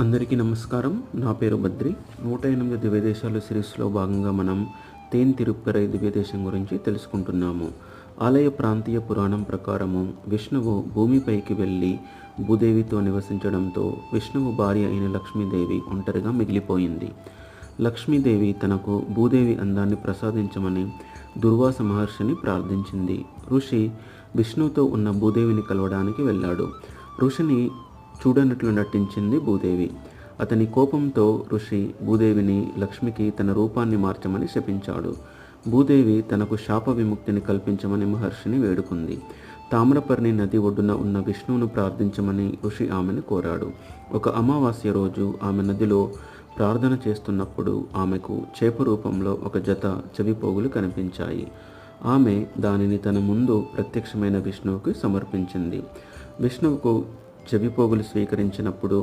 అందరికీ నమస్కారం. నా పేరు బద్రి. 108 దివ్యదేశాలు సిరీస్లో భాగంగా మనం తేన్ తిరుప్పరై దివ్యదేశం గురించి తెలుసుకుంటున్నాము. ఆలయ ప్రాంతీయ పురాణం ప్రకారము విష్ణువు భూమిపైకి వెళ్ళి భూదేవితో నివసించడంతో విష్ణువు భార్య అయిన లక్ష్మీదేవి ఒంటరిగా మిగిలిపోయింది. లక్ష్మీదేవి తనకు భూదేవి అందాన్ని ప్రసాదించమని దుర్వాస మహర్షిని ప్రార్థించింది. ఋషి విష్ణువుతో ఉన్న భూదేవిని కలవడానికి వెళ్ళాడు. ఋషిని చూడనట్లు నటించింది భూదేవి. అతని కోపంతో ఋషి భూదేవిని లక్ష్మికి తన రూపాన్ని మార్చమని శపించాడు. భూదేవి తనకు శాప విముక్తిని కల్పించమని మహర్షిని వేడుకుంది. తామ్రపర్ణి నది ఒడ్డున ఉన్న విష్ణువును ప్రార్థించమని ఋషి ఆమెను కోరాడు. ఒక అమావాస్య రోజు ఆమె నదిలో ప్రార్థన చేస్తున్నప్పుడు ఆమెకు చేప రూపంలో ఒక జత చెవిపోగులు కనిపించాయి. ఆమె దానిని తన ముందు ప్రత్యక్షమైన విష్ణువుకి సమర్పించింది. విష్ణువుకు చెవిపోగులు స్వీకరించినప్పుడు